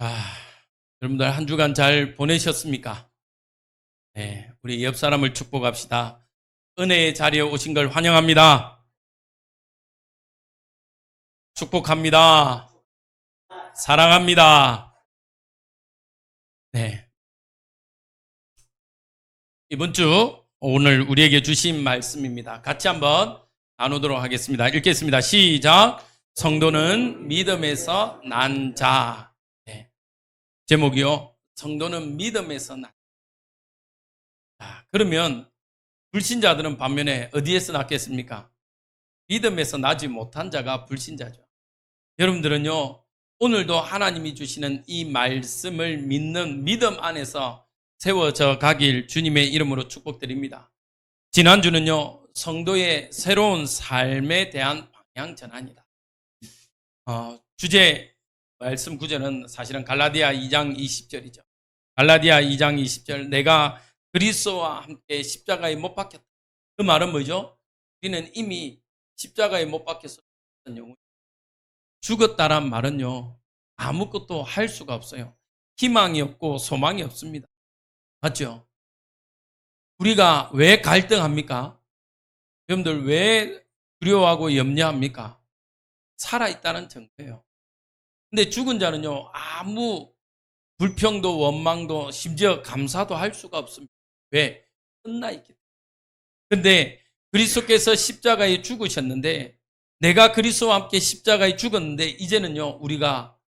아, 여러분들 한 주간 잘 보내셨습니까? 네, 우리 옆 사람을 축복합시다. 은혜의 자리에 오신 걸 환영합니다. 축복합니다. 사랑합니다. 네, 이번 주 오늘 우리에게 주신 말씀입니다. 같이 한번 나누도록 하겠습니다. 읽겠습니다. 시작. 성도는 믿음에서 난 자. 네, 제목이요. 성도는 믿음에서 난 자. 그러면 불신자들은 반면에 어디에서 났겠습니까? 믿음에서 나지 못한 자가 불신자죠. 여러분들은요, 오늘도 하나님이 주시는 이 말씀을 믿는 믿음 안에서 세워져 가길 주님의 이름으로 축복드립니다. 지난주는요, 성도의 새로운 삶에 대한 방향 전환이다. 주제, 말씀 구절은 사실은 갈라디아 2장 20절이죠. 갈라디아 2장 20절, 내가 그리스도와 함께 십자가에 못 박혔다. 그 말은 뭐죠? 우리는 이미 십자가에 못 박혀서 죽었다란 말은요, 아무것도 할 수가 없어요. 희망이 없고 소망이 없습니다. 맞죠? 우리가 왜 갈등합니까? 여러분들 왜 두려워하고 염려합니까? 살아있다는 증거예요. 근데 죽은 자는요, 아무 불평도 원망도 심지어 감사도 할 수가 없습니다. 왜? 끝나 있기 때문에. 근데 그리스도께서 십자가에 죽으셨는데 내가 그리스도와 함께 십자가에 죽었는데 이제는요, 우리가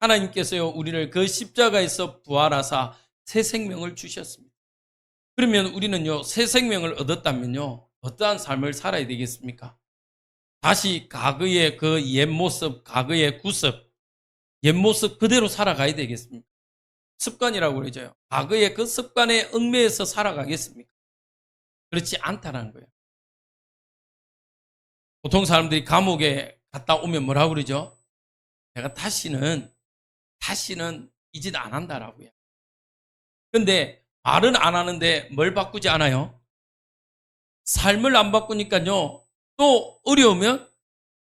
하나님께서요, 우리를 그 십자가에서 부활하사 새 생명을 주셨습니다. 그러면 우리는요, 새 생명을 얻었다면요, 어떠한 삶을 살아야 되겠습니까? 다시 과거의 그 옛 모습, 과거의 구습, 옛 모습 그대로 살아가야 되겠습니까? 습관이라고 그러죠. 과거의 그 습관에 얽매여서 살아가겠습니까? 그렇지 않다는 거예요. 보통 사람들이 감옥에 갔다 오면 뭐라고 그러죠? 내가 다시는 이 짓 안 한다라고요. 근데 말은 안 하는데 뭘 바꾸지 않아요? 삶을 안 바꾸니까요. 또 어려우면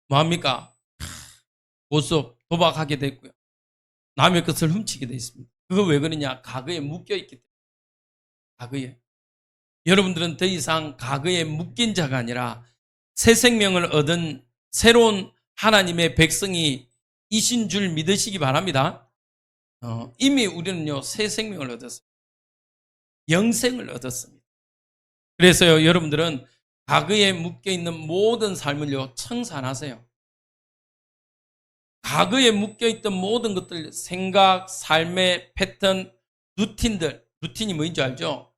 뭐합니까? 고소, 도박하게 됐고요. 남의 것을 훔치게 돼 있습니다. 그거 왜 그러냐? 과거에 묶여있기 때문에. 과거에. 여러분들은 더 이상 과거에 묶인 자가 아니라 새 생명을 얻은 새로운 하나님의 백성이 이신 줄 믿으시기 바랍니다. 이미 우리는요, 새 생명을 얻었어요. 영생을 얻었습니다. 그래서요, 여러분들은 과거에 묶여있는 모든 삶을요, 청산하세요. 과거에 묶여있던 모든 것들, 생각, 삶의 패턴, 루틴이 뭐인 줄 알죠?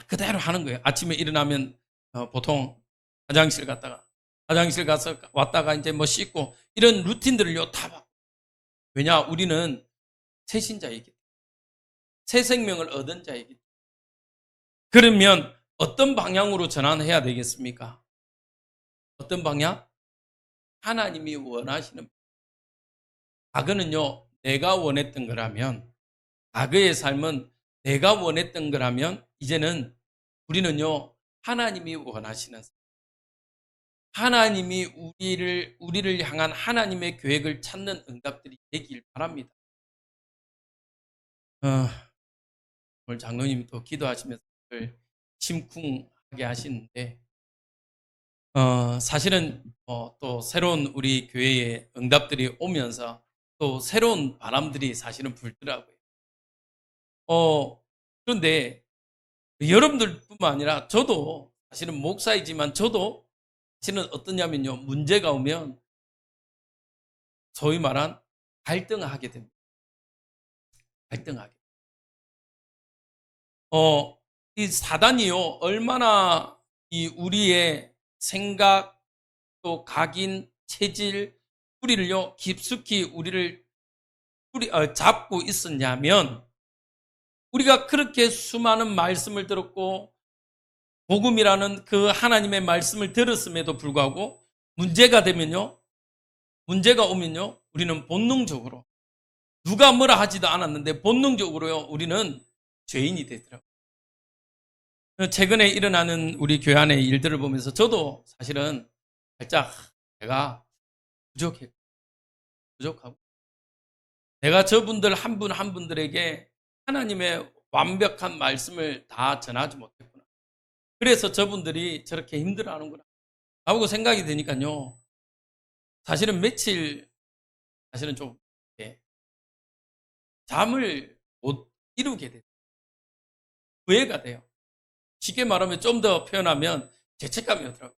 그대로 하는 거예요. 아침에 일어나면 보통 화장실 가서 왔다가 이제 뭐 씻고 이런 루틴들을요 다 봐. 왜냐? 우리는 새 신자이기 때문에. 새 생명을 얻은 자이기 때문에. 그러면 어떤 방향으로 전환해야 되겠습니까? 어떤 방향? 하나님이 원하시는. 과거는요, 내가 원했던 거라면, 과거의 삶은 내가 원했던 거라면, 이제는 우리는요, 하나님이 원하시는, 하나님이 우리를 향한 하나님의 계획을 찾는 응답들이 되길 바랍니다. 오늘 장로님이 또 기도하시면서 심쿵하게 하시는데, 사실은 또 새로운 우리 교회에 응답들이 오면서 또 새로운 바람들이 사실은 불더라고요. 그런데 여러분들뿐만 아니라 저도 사실은 목사이지만 저도 사실은 어떠냐면요. 문제가 오면 소위 말한 갈등하게 됩니다. 갈등하게. 이 사단이요. 얼마나 이 우리의 생각 또 각인 체질 뿌리를요. 깊숙이 우리를 잡고 있었냐면 우리가 그렇게 수많은 말씀을 들었고 복음이라는 그 하나님의 말씀을 들었음에도 불구하고 문제가 오면요, 우리는 본능적으로 누가 뭐라 하지도 않았는데 본능적으로요, 우리는 죄인이 되더라고요. 최근에 일어나는 우리 교회 안의 일들을 보면서 저도 사실은 살짝 제가 부족하고 내가 저분들 한 분 한 분들에게 하나님의 완벽한 말씀을 다 전하지 못했구나. 그래서 저분들이 저렇게 힘들어하는구나 라고 생각이 드니까요. 사실은 며칠 사실은 좀 예, 잠을 못 이루게 돼요. 후회가 돼요. 쉽게 말하면 좀 더 표현하면 죄책감이 오더라고요.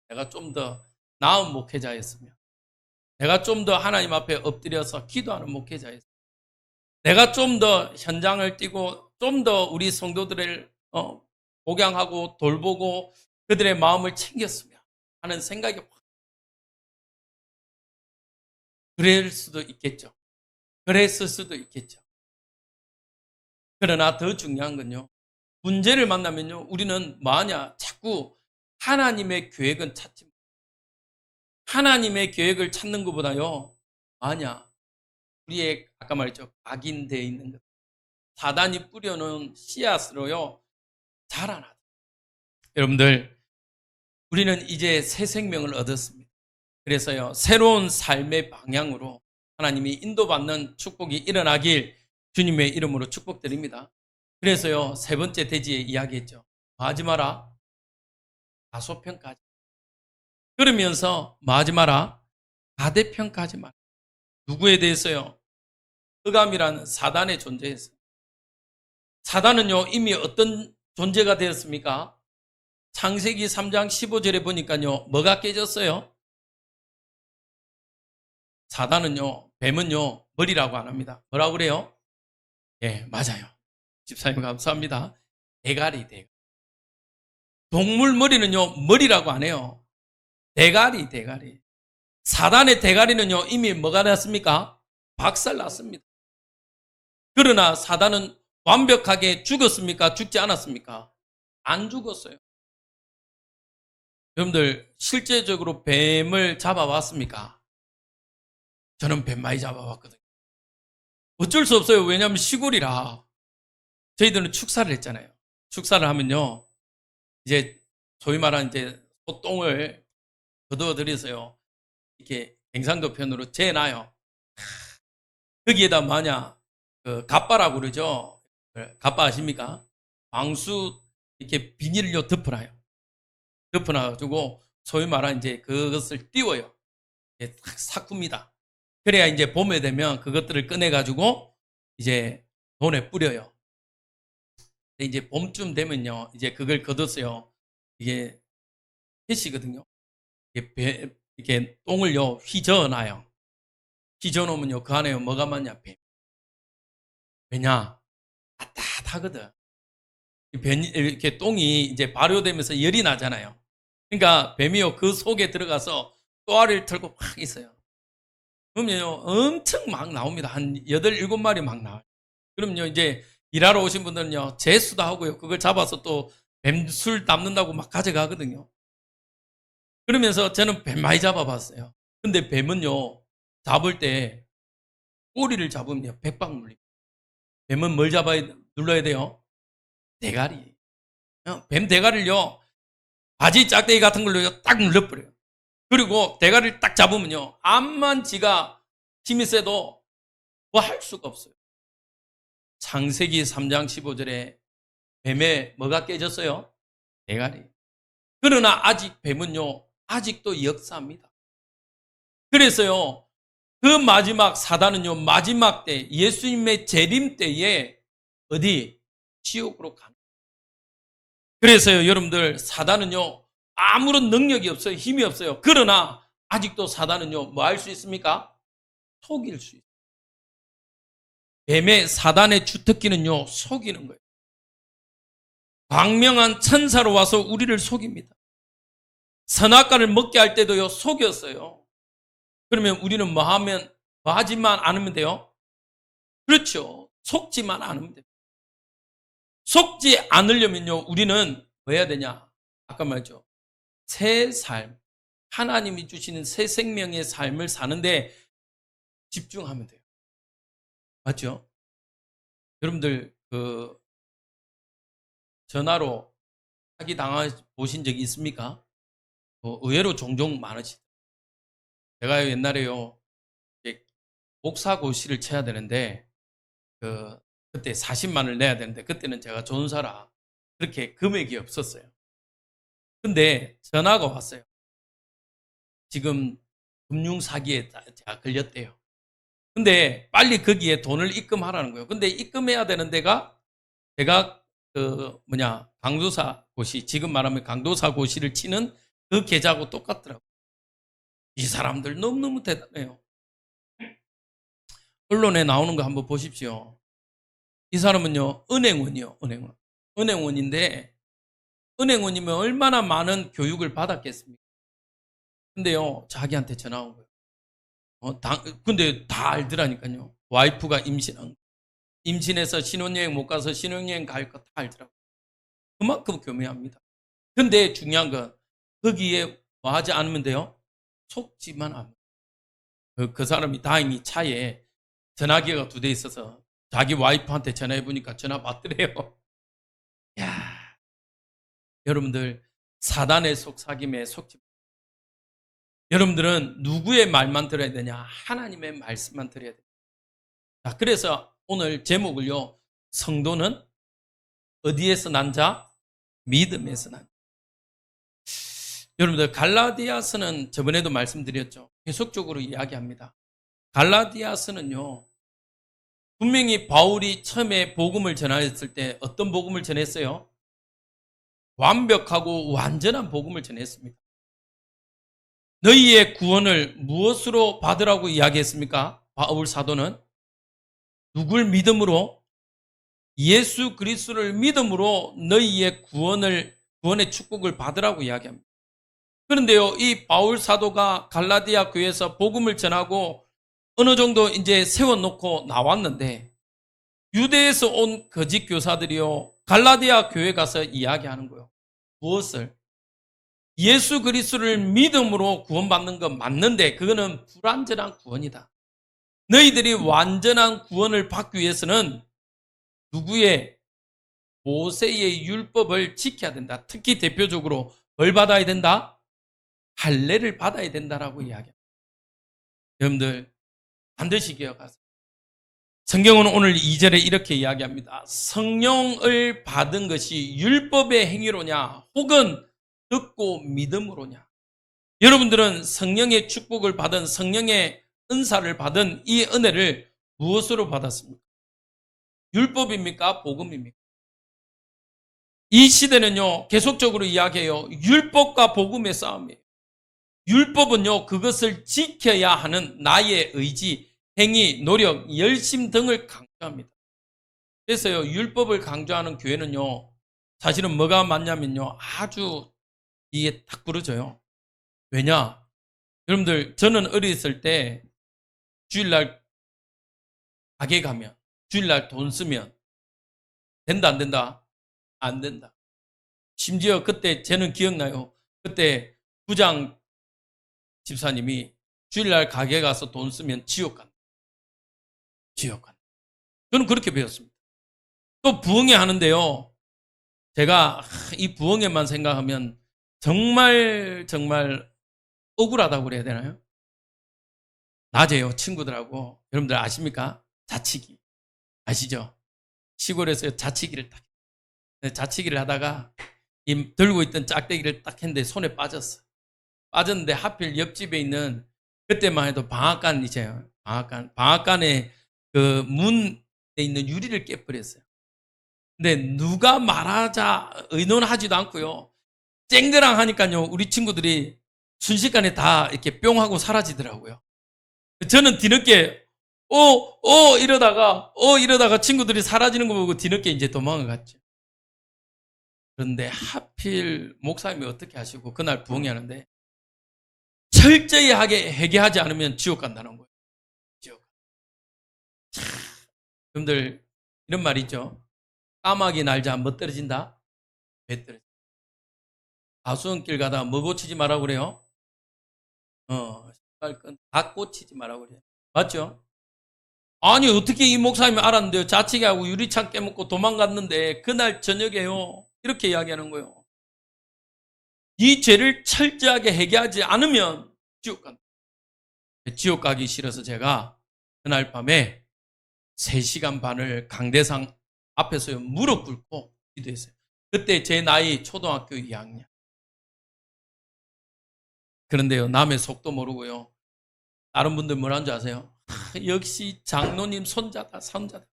내가 좀 더 나은 목회자였으면, 내가 좀 더 하나님 앞에 엎드려서 기도하는 목회자였으면, 내가 좀 더 현장을 뛰고 좀 더 우리 성도들을 복양하고 돌보고 그들의 마음을 챙겼으면 하는 생각이 확 그럴 수도 있겠죠. 그랬을 수도 있겠죠. 그러나 더 중요한 건요. 문제를 만나면요. 우리는 뭐하냐? 자꾸 하나님의 계획은 찾지 못. 하나님의 계획을 찾는 것보다요. 뭐하냐? 우리의 아까 말했죠. 각인되어 있는 것. 사단이 뿌려놓은 씨앗으로요. 자라나. 여러분들, 우리는 이제 새 생명을 얻었습니다. 그래서요. 새로운 삶의 방향으로 하나님이 인도받는 축복이 일어나길 주님의 이름으로 축복드립니다. 그래서요. 세 번째 대지에 이야기했죠. 하지 마라. 다소평가하지. 그러면서 하지 마라. 가대평가하지 마라. 누구에 대해서요? 흑암이라는 사단의 존재에서. 사단은요. 이미 어떤 존재가 되었습니까? 창세기 3장 15절에 보니까요. 뭐가 깨졌어요? 사단은요. 뱀은요. 머리라고 안 합니다. 뭐라고 그래요? 예, 맞아요. 집사님 감사합니다. 대가리. 동물 머리는요. 머리라고 안 해요. 대가리. 사단의 대가리는요. 이미 뭐가 났습니까? 박살났습니다. 그러나 사단은 완벽하게 죽었습니까? 죽지 않았습니까? 안 죽었어요. 여러분들 실제적으로 뱀을 잡아봤습니까? 저는 뱀 많이 잡아봤거든요. 어쩔 수 없어요. 왜냐하면 시골이라 저희들은 축사를 했잖아요. 축사를 하면요. 이제 소위 말하는 이제 소똥을 거두어들여서요. 이렇게 갱상도 편으로 재놔요. 거기에다 뭐냐 그 갓바라고 그러죠. 갓바 아십니까? 방수 이렇게 비닐로 덮어놔요. 덮어놔가지고 소위 말하는 이제 그것을 띄워요. 싹 굽니다. 그래야 이제 봄에 되면 그것들을 꺼내가지고 이제 돈에 뿌려요. 이제 봄쯤 되면요, 이제 그걸 걷었어요. 이게 햇이거든요. 이렇게 똥을요 휘저어놔요. 휘저어놓으면요 그 안에 뭐가 많냐? 뱀. 왜냐? 따뜻하거든. 이렇게 똥이 이제 발효되면서 열이 나잖아요. 그러니까 뱀이요 그 속에 들어가서 또아리를 털고 막 있어요. 그러면요 엄청 막 나옵니다. 한 8, 7마리 막 나와요. 그럼요 이제 일하러 오신 분들은요 재수도 하고요 그걸 잡아서 또 뱀술 담는다고 막 가져가거든요. 그러면서 저는 뱀 많이 잡아봤어요. 근데 뱀은요 잡을 때 꼬리를 잡으면 백방 물립니다. 뱀은 뭘 잡아야 눌러야 돼요? 대가리. 뱀 대가리를요 바지 짝대기 같은 걸로 딱 눌러버려요. 그리고 대가리를 딱 잡으면요 암만 지가 힘이 세도 뭐 할 수가 없어요. 창세기 3장 15절에 뱀에 뭐가 깨졌어요? 대가리. 그러나 아직 뱀은요 아직도 역사합니다. 그래서요 그 마지막 사단은요 마지막 때 예수님의 재림 때에 어디? 지옥으로 가는. 그래서요 여러분들 사단은요 아무런 능력이 없어요. 힘이 없어요. 그러나 아직도 사단은요 뭐 할 수 있습니까? 속일 수 있어요. 뱀의 사단의 주특기는요 속이는 거예요. 광명한 천사로 와서 우리를 속입니다. 선악과를 먹게 할 때도요 속였어요. 그러면 우리는 뭐 하지만 않으면 돼요? 그렇죠. 속지만 않으면 돼요. 속지 않으려면요 우리는 뭐 해야 되냐? 아까 말했죠. 새 삶, 하나님이 주시는 새 생명의 삶을 사는데 집중하면 돼요. 맞죠? 여러분들 그 전화로 사기 당해 보신 적이 있습니까? 의외로 종종 많으시죠. 제가 옛날에요 목사고시를 쳐야 되는데 그때 40만을 내야 되는데 그때는 제가 전사라 그렇게 금액이 없었어요. 근데 전화가 왔어요. 지금 금융사기에 제가 걸렸대요. 근데 빨리 거기에 돈을 입금하라는 거예요. 근데 입금해야 되는 데가 제가 강도사 고시, 지금 말하면 강도사 고시를 치는 그 계좌하고 똑같더라고요. 이 사람들 너무너무 대단해요. 언론에 나오는 거 한번 보십시오. 이 사람은요, 은행원이요, 은행원. 은행원인데, 은행원이면 얼마나 많은 교육을 받았겠습니까? 근데요, 자기한테 전화 온 거예요. 근데 다 알더라니까요. 와이프가 임신한 거. 임신해서 신혼여행 못 가서 신혼여행 갈 거 다 알더라고요. 그만큼 교묘합니다. 근데 중요한 건, 거기에 뭐 하지 않으면 돼요? 속지만 하면. 그 사람이 다행히 차에 전화기가 2대 있어서 자기 와이프한테 전화해보니까 전화 받더래요. 야, 여러분들, 사단의 속삭임에 속지. 여러분들은 누구의 말만 들어야 되냐? 하나님의 말씀만 들어야 돼요. 자, 그래서 오늘 제목을요, 성도는 어디에서 난 자? 믿음에서 난 자. 여러분들, 갈라디아서는 저번에도 말씀드렸죠. 계속적으로 이야기합니다. 갈라디아서는요, 분명히 바울이 처음에 복음을 전하였을 때 어떤 복음을 전했어요? 완벽하고 완전한 복음을 전했습니다. 너희의 구원을 무엇으로 받으라고 이야기했습니까? 바울 사도는 누굴 믿음으로? 예수 그리스도를 믿음으로 너희의 구원의 축복을 받으라고 이야기합니다. 그런데요, 이 바울 사도가 갈라디아 교회에서 복음을 전하고 어느 정도 이제 세워놓고 나왔는데 유대에서 온 거짓 교사들이요, 갈라디아 교회 가서 이야기하는 거예요. 무엇을? 예수 그리스도를 믿음으로 구원받는 건 맞는데 그거는 불완전한 구원이다. 너희들이 완전한 구원을 받기 위해서는 누구의? 모세의 율법을 지켜야 된다. 특히 대표적으로 뭘 받아야 된다? 할례를 받아야 된다라고 이야기합니다. 여러분들 반드시 기억하세요. 성경은 오늘 2절에 이렇게 이야기합니다. 성령을 받은 것이 율법의 행위로냐 혹은 듣고 믿음으로냐. 여러분들은 성령의 축복을 받은, 성령의 은사를 받은 이 은혜를 무엇으로 받았습니까? 율법입니까? 복음입니까? 이 시대는요, 계속적으로 이야기해요. 율법과 복음의 싸움이에요. 율법은요, 그것을 지켜야 하는 나의 의지, 행위, 노력, 열심 등을 강조합니다. 그래서요, 율법을 강조하는 교회는요, 사실은 뭐가 맞냐면요, 아주 이게 딱 부러져요. 왜냐? 여러분들, 저는 어렸을 때 주일날 가게 가면, 주일날 돈 쓰면 된다, 안 된다? 안 된다. 심지어 그때 저는 기억나요. 그때 부장 집사님이 주일날 가게 가서 돈 쓰면 지옥 간다. 지옥 간다. 저는 그렇게 배웠습니다. 또 부흥회 하는데요. 제가 이 부흥회만 생각하면 정말 억울하다고 그래야 되나요? 낮에요, 친구들하고. 여러분들 아십니까? 자치기. 아시죠? 시골에서 자치기를 자치기를 하다가 들고 있던 짝대기를 딱 했는데 손에 빠졌는데 하필 옆집에 있는, 그때만 해도 방앗간이죠. 방앗간에 그 문에 있는 유리를 깨버렸어요. 근데 누가 말하자 의논하지도 않고요. 쨍그랑 하니까요, 우리 친구들이 순식간에 다 이렇게 뿅 하고 사라지더라고요. 저는 뒤늦게 이러다가 친구들이 사라지는 거 보고 뒤늦게 이제 도망을 갔죠. 그런데 하필 목사님이 어떻게 하시고 그날 부흥회 하는데 철저히 하게 회개하지 않으면 지옥 간다는 거예요. 지옥. 여러분들 이런 말 있죠. 까마귀 날자 뭐 떨어진다? 배 떨어진다. 가수원길 가다가 뭐 고치지 말라고 그래요? 다 고치지 말라고 그래요. 맞죠? 아니 어떻게 이 목사님이 알았는데요. 자치기하고 유리창 깨먹고 도망갔는데 그날 저녁에요. 이렇게 이야기하는 거예요. 이 죄를 철저하게 회개하지 않으면 지옥 간다. 지옥 가기 싫어서 제가 그날 밤에 3시간 반을 강대상 앞에서 무릎 꿇고 기도했어요. 그때 제 나이 초등학교 2학년. 그런데요, 남의 속도 모르고요. 다른 분들 뭐라는 줄 아세요? 역시 장로님 손자다, 손자다.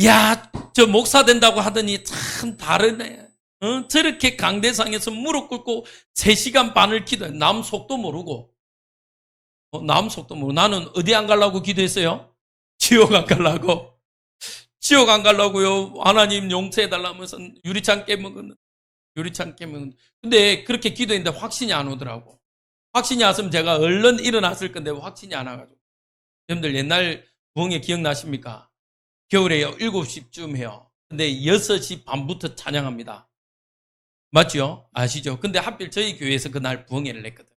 야, 저 목사 된다고 하더니 참 다르네. 저렇게 강대상에서 무릎 꿇고 3시간 반을 기도해. 남 속도 모르고. 남 속도 모르고. 나는 어디 안 가려고 기도했어요? 지옥 안 가려고. 지옥 안 가려고요. 하나님 용서해달라면서 유리창 깨먹은. 유리창 깨먹은. 근데 그렇게 기도했는데 확신이 안 오더라고. 확신이 왔으면 제가 얼른 일어났을 건데 확신이 안 와가지고. 여러분들 옛날 부흥회 기억나십니까? 겨울에요. 7시쯤 해요. 근데 6시 반부터 찬양합니다. 맞죠? 아시죠? 근데 하필 저희 교회에서 그날 부흥회를 냈거든.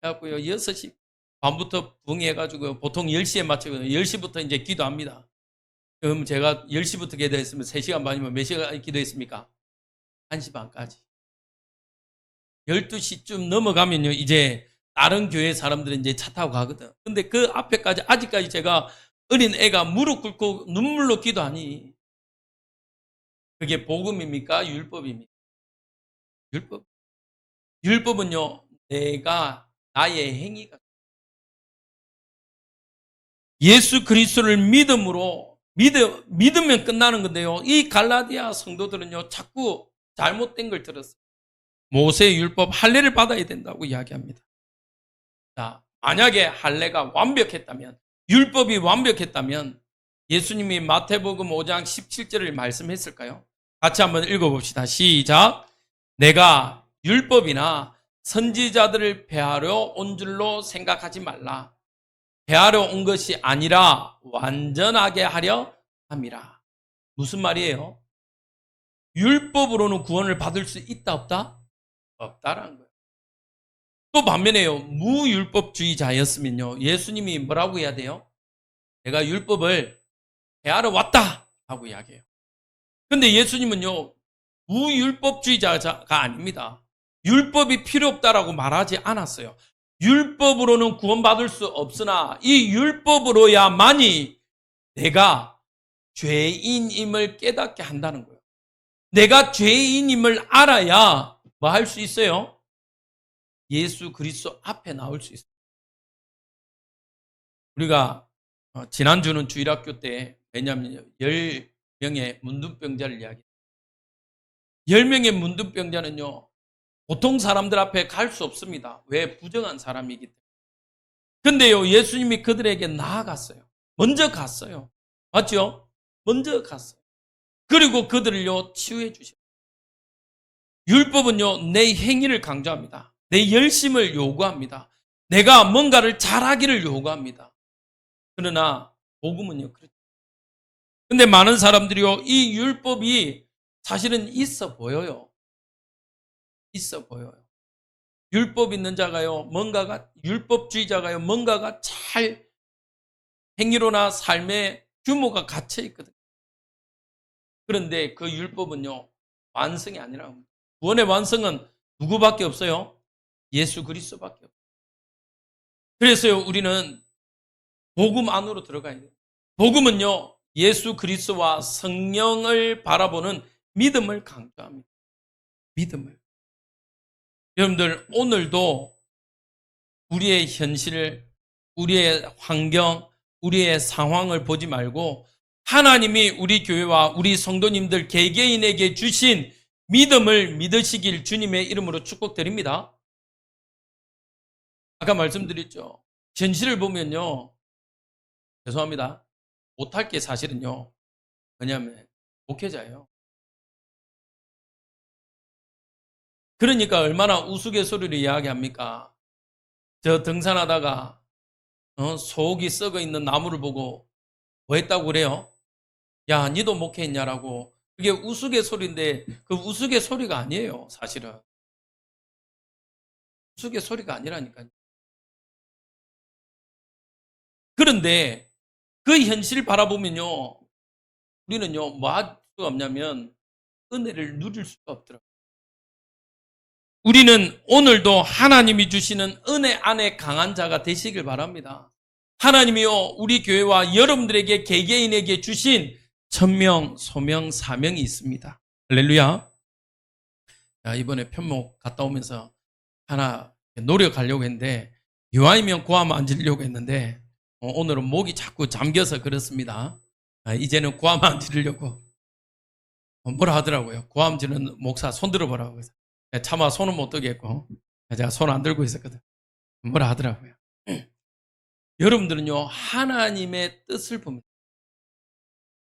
그래갖고요, 6시 반부터 부흥회 해가지고 보통 10시에 맞추고 10시부터 이제 기도합니다. 그럼 제가 10시부터 기도했으면 3시간 반이면 몇 시간 기도했습니까? 1시 반까지. 12시쯤 넘어가면요, 이제 다른 교회 사람들은 이제 차 타고 가거든. 근데 그 앞에까지, 아직까지 제가 어린 애가 무릎 꿇고 눈물로 기도하니, 그게 복음입니까? 율법입니까? 율법. 율법은요, 내가, 나의 행위가, 예수 그리스도를 믿으면 끝나는 건데요. 이 갈라디아 성도들은요, 자꾸 잘못된 걸 들었어요. 모세의 율법 할례를 받아야 된다고 이야기합니다. 자, 만약에 할례가 완벽했다면, 율법이 완벽했다면 예수님이 마태복음 5장 17절을 말씀했을까요? 같이 한번 읽어봅시다. 시작. 내가 율법이나 선지자들을 폐하려 온 줄로 생각하지 말라. 폐하려 온 것이 아니라 완전하게 하려 함이라. 무슨 말이에요? 율법으로는 구원을 받을 수 있다 없다? 없다라는 거예요. 또 반면에요, 무율법주의자였으면요, 예수님이 뭐라고 해야 돼요? 내가 율법을 폐하러 왔다 하고 이야기해요. 근데 예수님은요, 무율법주의자가 아닙니다. 율법이 필요 없다라고 말하지 않았어요. 율법으로는 구원받을 수 없으나 이 율법으로야만이 내가 죄인임을 깨닫게 한다는 거예요. 내가 죄인임을 알아야 뭐 할 수 있어요? 예수 그리스도 앞에 나올 수 있어요. 우리가 지난주는 주일학교 때, 왜냐하면 10명의 문둥병자를 이야기해요. 10명의 문둥병자는요, 보통 사람들 앞에 갈 수 없습니다. 왜? 부정한 사람이기 때문에. 근데요, 예수님이 그들에게 나아갔어요. 먼저 갔어요. 맞죠? 먼저 갔어요. 그리고 그들을요, 치유해 주셨어요. 율법은요, 내 행위를 강조합니다. 내 열심을 요구합니다. 내가 뭔가를 잘하기를 요구합니다. 그러나 복음은요, 그렇죠. 근데 많은 사람들이요, 이 율법이 사실은 있어 보여요. 있어 보여요. 율법 있는 자가요, 뭔가가, 율법주의자가요, 뭔가가 잘 행위로나 삶의 규모가 갇혀 있거든요. 그런데 그 율법은요, 완성이 아니라고 합니다. 구원의 완성은 누구밖에 없어요? 예수 그리스도밖에 없어요. 그래서요, 우리는 복음 안으로 들어가야 돼요. 복음은요, 예수 그리스도와 성령을 바라보는 믿음을 강조합니다. 믿음을. 여러분들, 오늘도 우리의 현실, 우리의 환경, 우리의 상황을 보지 말고 하나님이 우리 교회와 우리 성도님들 개개인에게 주신 믿음을 믿으시길 주님의 이름으로 축복드립니다. 아까 말씀드렸죠. 현실을 보면요, 죄송합니다, 못할 게 사실은요, 뭐냐면 목회자예요. 그러니까 얼마나 우스갯소리를 이야기합니까? 저 등산하다가 속이 썩어 있는 나무를 보고 뭐 했다고 그래요? 야, 니도 목회했냐라고. 그게 우스갯소리인데 그 우스갯소리가 아니에요, 사실은. 우스갯소리가 아니라니까요. 그런데 그 현실 바라보면요, 우리는요, 뭐 할 수가 없냐면 은혜를 누릴 수가 없더라고요. 우리는 오늘도 하나님이 주시는 은혜 안에 강한 자가 되시길 바랍니다. 하나님이요, 우리 교회와 여러분들에게 개개인에게 주신 천명, 소명, 사명이 있습니다. 할렐루야. 자, 이번에 편목 갔다 오면서 하나 노력하려고 했는데, 이왕이면 구암 안 지르려고 했는데, 오늘은 목이 자꾸 잠겨서 그렇습니다. 이제는 구암 안 지르려고 뭐라 하더라고요. 구암 지르는 목사 손 들어보라고 해서 차마 손은 못 들겠고, 제가 손 안 들고 있었거든. 뭐라 하더라고요. 여러분들은요, 하나님의 뜻을 봅니다.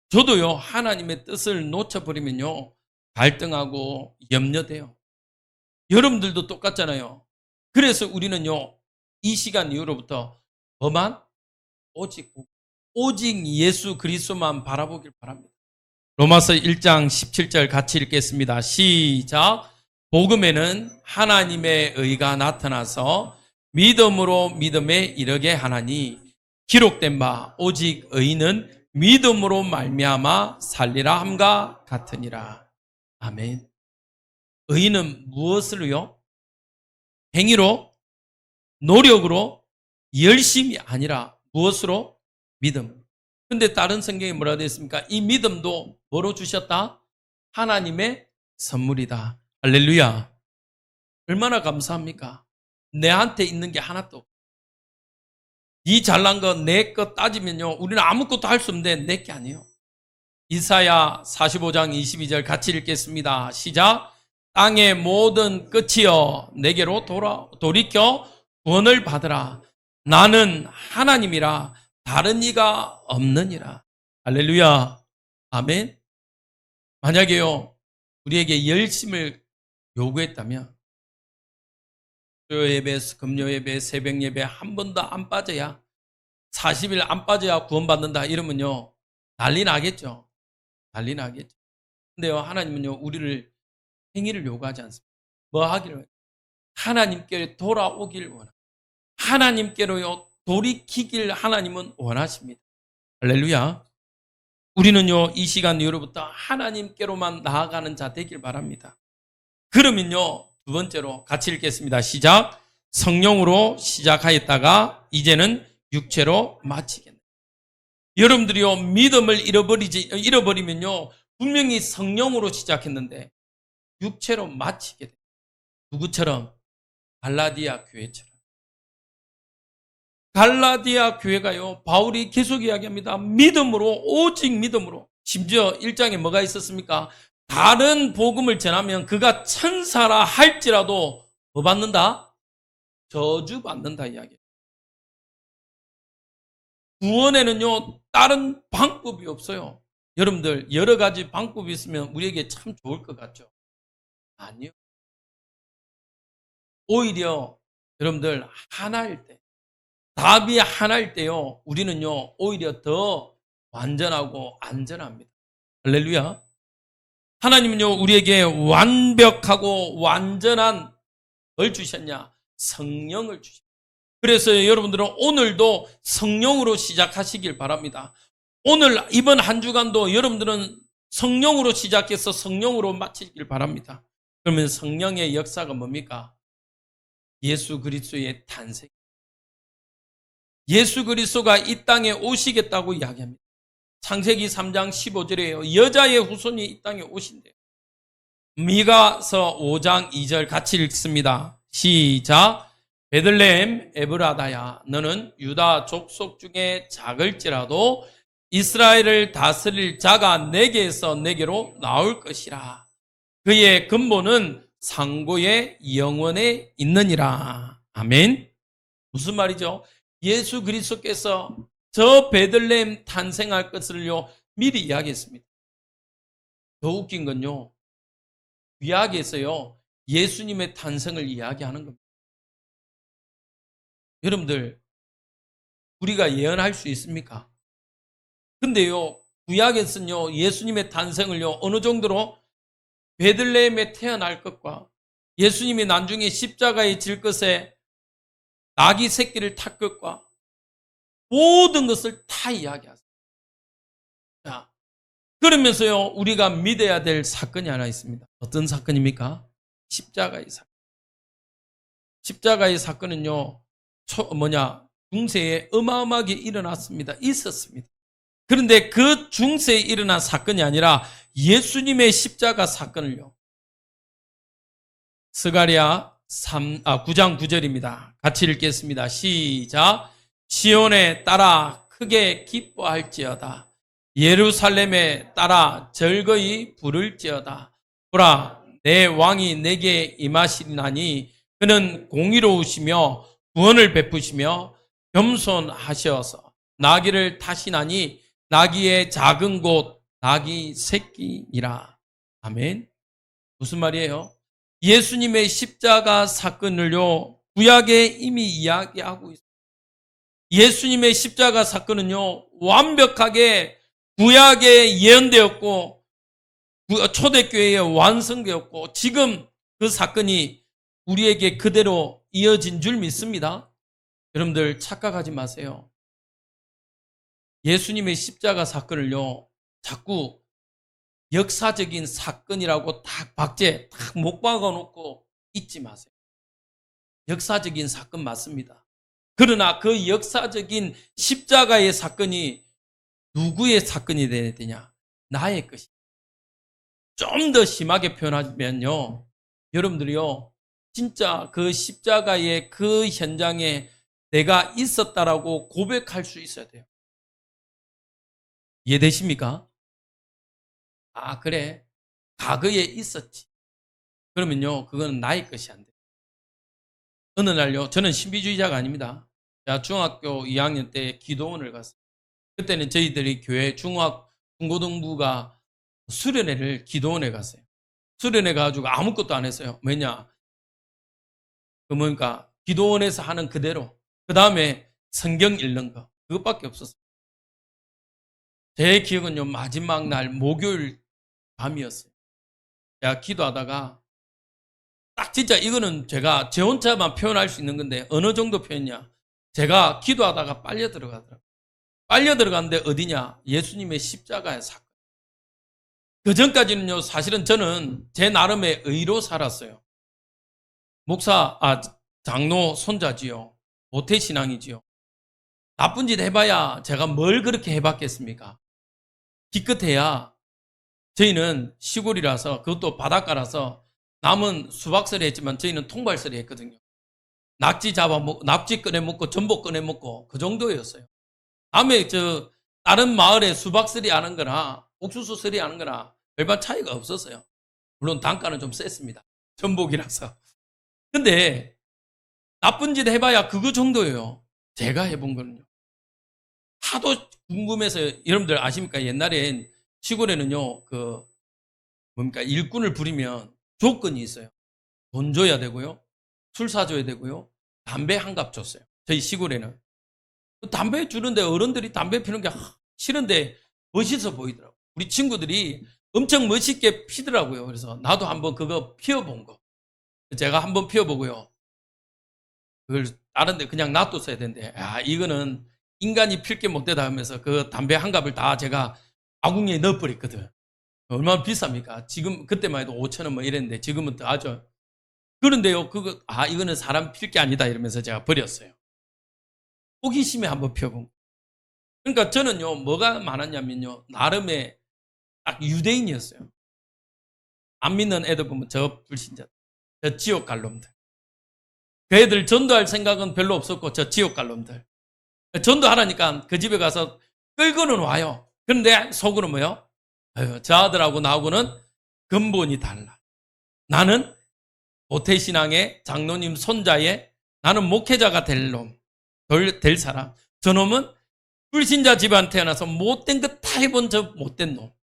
저도요, 하나님의 뜻을 놓쳐버리면요, 갈등하고 염려돼요. 여러분들도 똑같잖아요. 그래서 우리는요, 이 시간 이후로부터 뭐만? 오직 예수 그리스도만 바라보길 바랍니다. 로마서 1장 17절 같이 읽겠습니다. 시작. 복음에는 하나님의 의가 나타나서 믿음으로 믿음에 이르게 하나니 기록된 바 오직 의인은 믿음으로 말미암아 살리라 함과 같으니라. 아멘. 의인은 무엇으로요? 행위로, 노력으로, 열심이 아니라 무엇으로? 믿음. 근데 다른 성경에 뭐라 되어 있습니까? 이 믿음도 뭐로 주셨다? 하나님의 선물이다. 할렐루야. 얼마나 감사합니까? 내한테 있는 게 하나도 없어. 이 잘난 거 내 거 따지면요, 우리는 아무것도 할 수 없는데 내 게 아니에요. 이사야 45장 22절 같이 읽겠습니다. 시작. 땅의 모든 끝이여 내게로 돌이켜 구원을 받으라. 나는 하나님이라 다른 이가 없느니라. 할렐루야. 아멘. 만약에요, 우리에게 열심을 요구했다면 수요 예배, 금요 예배, 새벽 예배 한 번도 안 빠져야, 40일 안 빠져야 구원받는다 이러면요, 난리 나겠죠. 난리 나겠죠. 근데요, 하나님은요, 우리를 행위를 요구하지 않습니다. 뭐 하기를? 하나님께 돌아오길 원합니다. 하나님께로요, 돌이키길 하나님은 원하십니다. 할렐루야. 우리는요, 이 시간 이후로부터 하나님께로만 나아가는 자 되길 바랍니다. 그러면요, 두 번째로 같이 읽겠습니다. 시작. 성령으로 시작하였다가 이제는 육체로 마치겠네. 여러분들이요, 믿음을 잃어버리면요, 분명히 성령으로 시작했는데 육체로 마치게 돼요. 누구처럼? 갈라디아 교회처럼. 갈라디아 교회가요, 바울이 계속 이야기합니다. 믿음으로, 오직 믿음으로. 심지어 1장에 뭐가 있었습니까? 다른 복음을 전하면 그가 천사라 할지라도 뭐 받는다? 저주받는다 이야기예요. 구원에는요, 다른 방법이 없어요. 여러분들, 여러 가지 방법이 있으면 우리에게 참 좋을 것 같죠? 아니요. 오히려 여러분들, 하나일 때, 답이 하나일 때요, 우리는요, 오히려 더 완전하고 안전합니다. 할렐루야. 하나님은요, 우리에게 완벽하고 완전한 뭘 주셨냐? 성령을 주셨습니다. 그래서 여러분들은 오늘도 성령으로 시작하시길 바랍니다. 오늘 이번 한 주간도 여러분들은 성령으로 시작해서 성령으로 마치길 바랍니다. 그러면 성령의 역사가 뭡니까? 예수 그리스도의 탄생. 예수 그리스도가 이 땅에 오시겠다고 이야기합니다. 창세기 3장 15절에요. 여자의 후손이 이 땅에 오신대요. 미가서 5장 2절 같이 읽습니다. 시작. 베들레헴 에브라다야 너는 유다 족속 중에 작을지라도 이스라엘을 다스릴 자가 내게서 내게로 나올 것이라. 그의 근본은 상고의 영원에 있느니라. 아멘. 무슨 말이죠? 예수 그리스도께서 저 베들레헴 탄생할 것을요 미리 이야기했습니다. 더 웃긴 건요, 구약에서요 예수님의 탄생을 이야기하는 겁니다. 여러분들, 우리가 예언할 수 있습니까? 근데요, 구약에서는요 예수님의 탄생을요 어느 정도로 베들레헴에 태어날 것과 예수님이 나중에 십자가에 질 것에 나귀 새끼를 탈 것과 모든 것을 다 이야기하세요. 자, 그러면서요 우리가 믿어야 될 사건이 하나 있습니다. 어떤 사건입니까? 십자가의 사건. 십자가의 사건은요 중세에 어마어마하게 일어났습니다. 있었습니다. 그런데 그 중세에 일어난 사건이 아니라 예수님의 십자가 사건을요. 스가랴 9장 9절입니다. 같이 읽겠습니다. 시작. 시온에 따라 크게 기뻐할지어다. 예루살렘에 따라 절거이 부를지어다. 보라, 내 왕이 내게 임하시리나니 그는 공의로우시며 구원을 베푸시며 겸손하셔서 나귀를 타시나니 나귀의 작은 곳 나귀 새끼니라. 아멘. 무슨 말이에요? 예수님의 십자가 사건을요, 구약에 이미 이야기하고 있습니다. 예수님의 십자가 사건은요, 완벽하게 구약에 예언되었고, 초대교회에 완성되었고, 지금 그 사건이 우리에게 그대로 이어진 줄 믿습니다. 여러분들 착각하지 마세요. 예수님의 십자가 사건을요, 자꾸 역사적인 사건이라고 딱 박제, 딱 못 박아놓고 잊지 마세요. 역사적인 사건 맞습니다. 그러나 그 역사적인 십자가의 사건이 누구의 사건이 되어야 되냐? 나의 것이. 좀 더 심하게 표현하면요, 여러분들이요, 진짜 그 십자가의 그 현장에 내가 있었다라고 고백할 수 있어야 돼요. 이해되십니까? 아, 그래. 과거에 있었지. 그러면요, 그건 나의 것이 안 돼. 어느 날요, 저는 신비주의자가 아닙니다. 제가 중학교 2학년 때 기도원을 갔어요. 그때는 저희들이 교회 중고등부가 수련회를 기도원에 갔어요. 수련회 가지고 아무것도 안 했어요. 왜냐? 그러니까 기도원에서 하는 그대로. 그 다음에 성경 읽는 거. 그것밖에 없었어요. 제 기억은요, 마지막 날 목요일 밤이었어요. 제가 기도하다가 딱 진짜 이거는 제가 제 혼자만 표현할 수 있는 건데 어느 정도 표현이냐. 제가 기도하다가 빨려 들어가더라고요. 빨려 들어갔는데 어디냐? 예수님의 십자가의 사건. 그 전까지는요, 사실은 저는 제 나름의 의로 살았어요. 장로 손자지요. 모태신앙이지요. 나쁜 짓 해봐야 제가 뭘 그렇게 해봤겠습니까? 기껏해야 저희는 시골이라서 그것도 바닷가라서 남은 수박살이 했지만 저희는 통발살이 했거든요. 낙지 꺼내 먹고 전복 꺼내 먹고 그 정도였어요. 남의 다른 마을에 수박살이 하는 거나 옥수수 살이 하는 거나 별반 차이가 없었어요. 물론 단가는 좀 셌습니다. 전복이라서. 근데 나쁜 짓 해봐야 그거 정도예요. 제가 해본 거는요. 하도 궁금해서 여러분들 아십니까? 옛날엔 시골에는요, 일꾼을 부리면 조건이 있어요. 돈 줘야 되고요. 술 사줘야 되고요. 담배 한 갑 줬어요. 저희 시골에는. 담배 주는데 어른들이 담배 피는 게 싫은데 멋있어 보이더라고요. 우리 친구들이 엄청 멋있게 피더라고요. 그래서 나도 한번 그거 피워본 거. 제가 한번 피워보고요. 그걸 다른데 그냥 놔뒀어야 되는데, 이거는 인간이 필 게 못 되다 하면서 그 담배 한 갑을 다 제가 아궁이에 넣어버렸거든. 얼마나 비쌉니까? 지금, 그때만 해도 5,000원 뭐 이랬는데 지금은 더 하죠. 그런데요, 이거는 사람 필 게 아니다 이러면서 제가 버렸어요. 호기심에 한번 피워본 거. 그러니까 저는요, 뭐가 많았냐면요, 나름의 딱 유대인이었어요. 안 믿는 애들 보면 저 불신자, 저 지옥 갈 놈들. 그 애들 전도할 생각은 별로 없었고, 저 지옥 갈 놈들. 전도하라니까 그 집에 가서 끌고는 와요. 그런데 속으로 뭐요? 저 아들하고 나하고는 근본이 달라. 나는 모태신앙의 장로님 손자의 나는 목회자가 될 놈, 될 사람. 저놈은 불신자 집안 태어나서 못된 거 다 해본 저 못된 놈.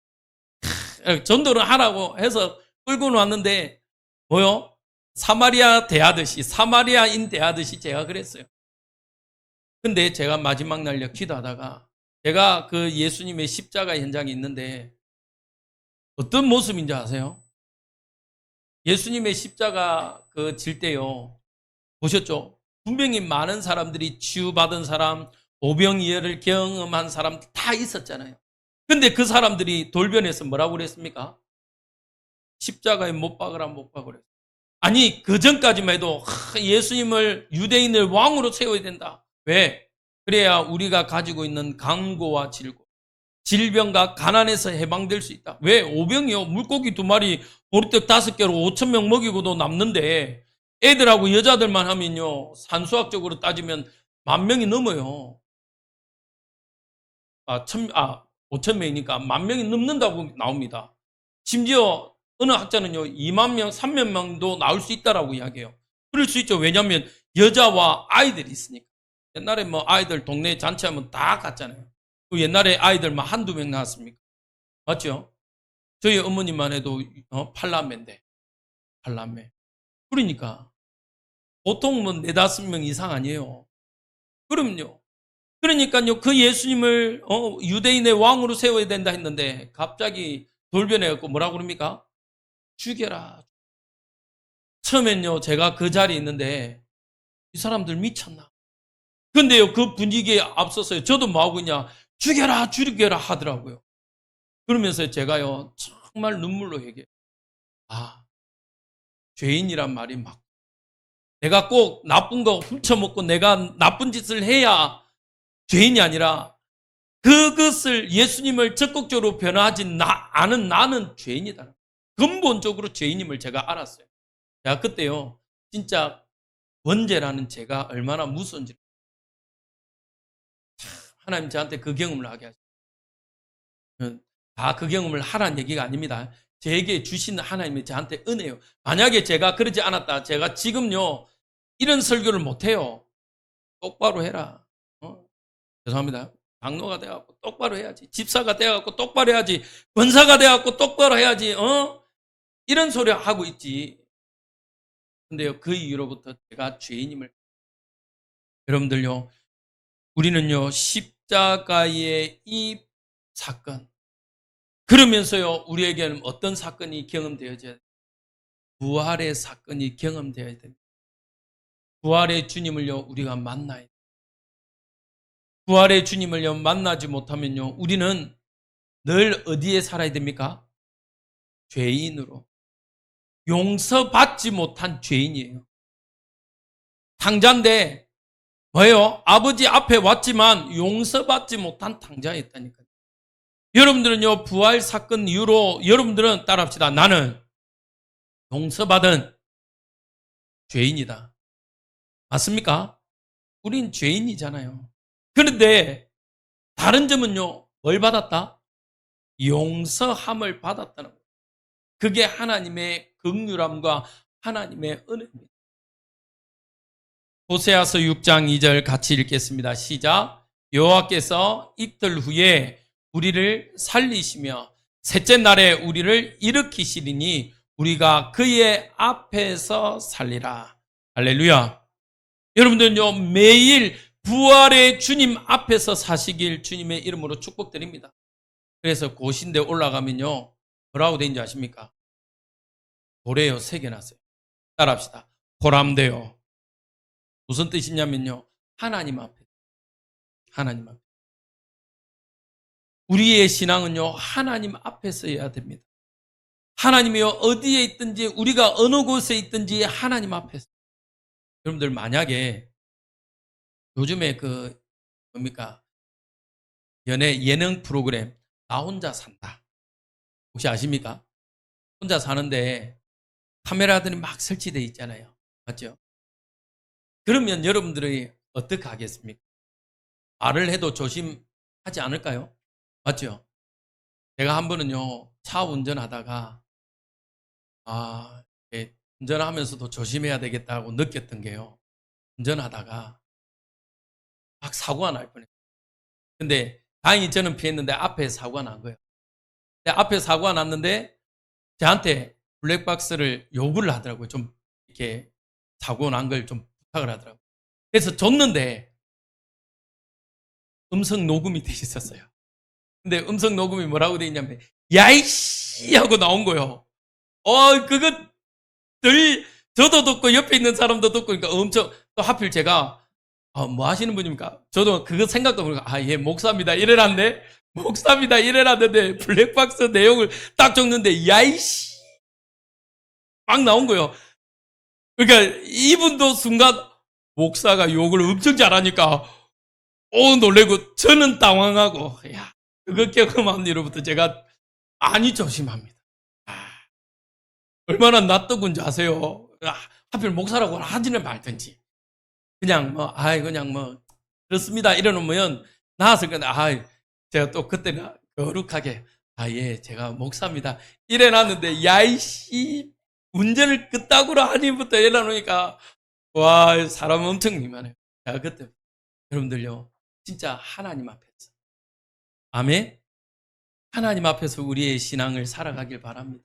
전도를 하라고 해서 끌고 왔는데 뭐요? 사마리아인 대하듯이 제가 그랬어요. 근데 제가 마지막 날려 기도하다가 제가 그 예수님의 십자가 현장에 있는데 어떤 모습인지 아세요? 예수님의 십자가 질 때요. 보셨죠? 분명히 많은 사람들이 치유받은 사람, 오병이어를 경험한 사람 다 있었잖아요. 근데 그 사람들이 돌변해서 뭐라고 그랬습니까? 십자가에 못 박으라 못 박으라. 아니 그 전까지만 해도 예수님을 유대인을 왕으로 세워야 된다. 왜? 그래야 우리가 가지고 있는 강고와 질고, 질병과 가난에서 해방될 수 있다. 왜? 오병이요. 물고기 2마리, 보리떡 5개로 5천 명 먹이고도 남는데 애들하고 여자들만 하면요. 산수학적으로 따지면 10,000명이 넘어요. 5천 명이니까 10,000명이 넘는다고 나옵니다. 심지어 어느 학자는요. 2만 명, 3만 명도 나올 수 있다라고 이야기해요. 그럴 수 있죠. 왜냐하면 여자와 아이들이 있으니까. 옛날에 뭐 아이들 동네 잔치하면 다 갔잖아요. 그 옛날에 아이들만 1-2명 나왔습니까? 맞죠? 저희 어머님만 해도 8남매인데 8남매. 그러니까 보통 뭐 4-5명 이상 아니에요. 그럼요. 그러니까요. 그 예수님을 유대인의 왕으로 세워야 된다 했는데 갑자기 돌변해갖고 뭐라고 그럽니까? 죽여라. 처음엔요. 제가 그 자리에 있는데 이 사람들 미쳤나? 근데요. 그 분위기에 앞서서요. 저도 뭐하고 있냐? 죽여라 죽여라 하더라고요. 그러면서 제가요. 정말 눈물로 얘기해요. 아, 죄인이란 말이 막 내가 꼭 나쁜 거 훔쳐먹고 내가 나쁜 짓을 해야 죄인이 아니라 그것을 예수님을 적극적으로 변화하지 않은 나는 죄인이다. 근본적으로 죄인임을 제가 알았어요. 제가 그때요. 진짜 원죄라는 죄가 얼마나 무서운지 하나님 저한테 그 경험을 하게 하셨어요. 다 그 경험을 하라는 얘기가 아닙니다. 제게 주신 하나님의 저한테 은혜요. 만약에 제가 그러지 않았다. 제가 지금요. 이런 설교를 못해요. 똑바로 해라. 죄송합니다. 장로가 돼갖고 똑바로 해야지. 집사가 돼갖고 똑바로 해야지. 권사가 돼갖고 똑바로 해야지. 이런 소리 하고 있지. 근데요, 그 이후로부터 제가 죄인임을. 여러분들요, 우리는요, 십자가의 이 사건. 그러면서요, 우리에게는 어떤 사건이 경험되어져야 돼요? 부활의 사건이 경험되어야 됩니다. 부활의 주님을요, 우리가 만나야 돼요. 부활의 주님을요, 만나지 못하면요, 우리는 늘 어디에 살아야 됩니까? 죄인으로. 용서받지 못한 죄인이에요. 탕자인데, 뭐예요? 아버지 앞에 왔지만 용서받지 못한 탕자였다니까요. 여러분들은요, 부활 사건 이후로 여러분들은 따라합시다. 나는 용서받은 죄인이다. 맞습니까? 우린 죄인이잖아요. 그런데 다른 점은요, 뭘 받았다? 용서함을 받았다는 거예요. 그게 하나님의 긍휼함과 하나님의 은혜입니다. 호세아서 6장 2절 같이 읽겠습니다. 시작. 여호와께서 이틀 후에 우리를 살리시며 셋째 날에 우리를 일으키시리니 우리가 그의 앞에서 살리라. 할렐루야. 여러분들은요, 매일 부활의 주님 앞에서 사시길 주님의 이름으로 축복드립니다. 그래서 고신대 올라가면요, 뭐라고 되어 있는지 아십니까? 고래요, 새겨놨어요. 따라합시다. 보람되어. 무슨 뜻이냐면요, 하나님 앞에. 하나님 앞에. 우리의 신앙은요, 하나님 앞에서 해야 됩니다. 하나님이요, 어디에 있든지, 우리가 어느 곳에 있든지 하나님 앞에서. 여러분들 만약에 요즘에 뭡니까? 예능 프로그램, 나 혼자 산다. 혹시 아십니까? 혼자 사는데 카메라들이 막 설치되어 있잖아요. 맞죠? 그러면 여러분들이 어떻게 하겠습니까? 말을 해도 조심하지 않을까요? 맞죠? 제가 한 번은요, 차 운전하다가, 운전하면서도 조심해야 되겠다고 느꼈던 게요. 운전하다가 막 사고가 날 뻔했어요. 근데 다행히 저는 피했는데 앞에 사고가 난 거예요. 근데 앞에 사고가 났는데 저한테 블랙박스를 요구를 하더라고요. 좀 이렇게 사고 난 걸 좀 부탁을 하더라고요. 그래서 줬는데 음성 녹음이 돼 있었어요. 근데 음성 녹음이 뭐라고 돼 있냐면 야이씨 하고 나온 거예요. 그거 저도 듣고 옆에 있는 사람도 듣고 그러니까 엄청 또 하필 제가 뭐 하시는 분입니까? 저도 그거 생각도 모르고 예 목사입니다 이래놨네. 목사입니다 이래놨는데 블랙박스 내용을 딱 적는데 야이씨 막 나온 거예요. 그러니까 이분도 순간 목사가 욕을 엄청 잘하니까 놀래고 저는 당황하고, 야, 그거 경험한 이후부터 제가 많이 조심합니다. 얼마나 낯뜨거운지 아세요? 하필 목사라고 하지는 말든지. 그냥 그렇습니다. 이러놓으면 나왔을 건데, 제가 또 그때는 거룩하게, 예, 제가 목사입니다. 이래놨는데, 야이씨, 운전을 그따구로 하니부터 이래놓으니까, 와, 사람 엄청 미만해요. 제가 그때, 여러분들요, 진짜 하나님 앞에서, 아멘? 하나님 앞에서 우리의 신앙을 살아가길 바랍니다.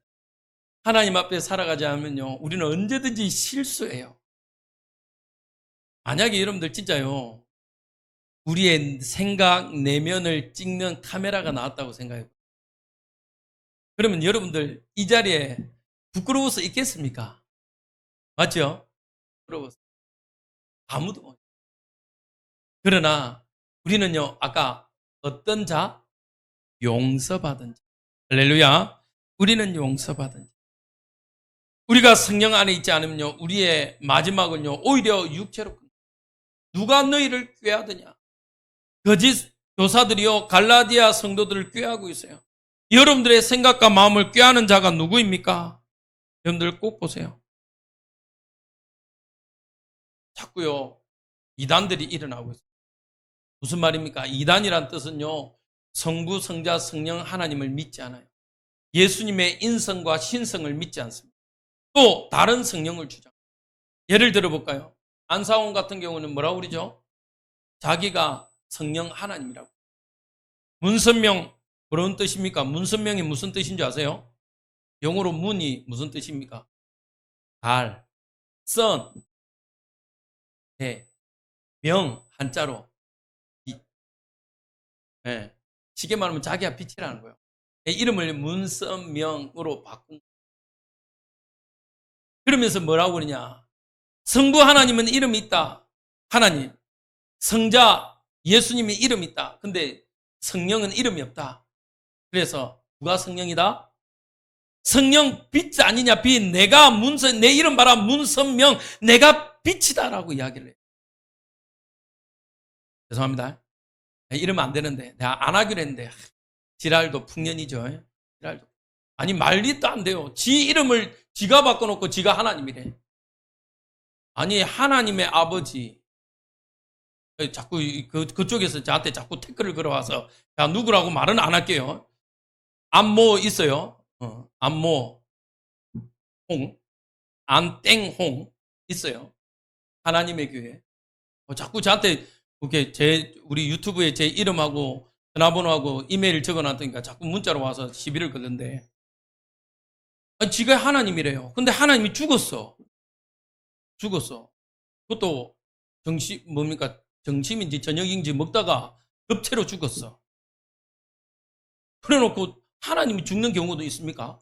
하나님 앞에 살아가지 않으면요, 우리는 언제든지 실수해요. 만약에 여러분들 진짜요, 우리의 생각, 내면을 찍는 카메라가 나왔다고 생각해요. 그러면 여러분들 이 자리에 부끄러워서 있겠습니까? 맞죠? 부끄러워서. 아무도 못. 그러나 우리는요, 아까 어떤 자? 용서받은 자. 할렐루야. 우리는 용서받은 자. 우리가 성령 안에 있지 않으면요, 우리의 마지막은요, 오히려 육체로 끝나. 누가 너희를 꾀하느냐? 거짓 교사들이요, 갈라디아 성도들을 꾀하고 있어요. 여러분들의 생각과 마음을 꾀하는 자가 누구입니까? 여러분들 꼭 보세요. 자꾸요, 이단들이 일어나고 있어요. 무슨 말입니까? 이단이란 뜻은요, 성부, 성자, 성령 하나님을 믿지 않아요. 예수님의 인성과 신성을 믿지 않습니다. 또 다른 성령을 주장. 예를 들어볼까요? 안사원 같은 경우는 뭐라고 그러죠? 자기가 성령 하나님이라고. 문선명, 그런 뜻입니까? 문선명이 무슨 뜻인 줄 아세요? 영어로 문이 무슨 뜻입니까? 달, 선, 대, 명, 한자로. 예. 쉽게 말하면 자기가 빛이라는 거예요. 이름을 문선명으로 바꾼. 그러면서 뭐라고 그러냐? 성부 하나님은 이름이 있다. 하나님. 성자 예수님의 이름이 있다. 근데 성령은 이름이 없다. 그래서 누가 성령이다? 성령 빛 아니냐? 빛. 내가 내 이름 봐라. 문선명. 내가 빛이다라고 이야기를 해요. 죄송합니다. 이러면 안 되는데 내가 안 하기로 했는데 지랄도 풍년이죠. 지랄도. 아니 말리도 안 돼요. 지 이름을 지가 바꿔놓고 지가 하나님이래. 아니 하나님의 아버지 자꾸 그쪽에서 저한테 자꾸 태클을 걸어와서 자 누구라고 말은 안 할게요. 안모 있어요. 안모 홍 안땡홍 있어요. 하나님의 교회. 자꾸 저한테 이렇게 우리 유튜브에 제 이름하고 전화번호하고 이메일 적어놨더니까 자꾸 문자로 와서 시비를 걸는데 지가 하나님이래요. 근데 하나님이 죽었어. 그것도 정심인지 저녁인지 먹다가 급체로 죽었어. 그래놓고 하나님이 죽는 경우도 있습니까?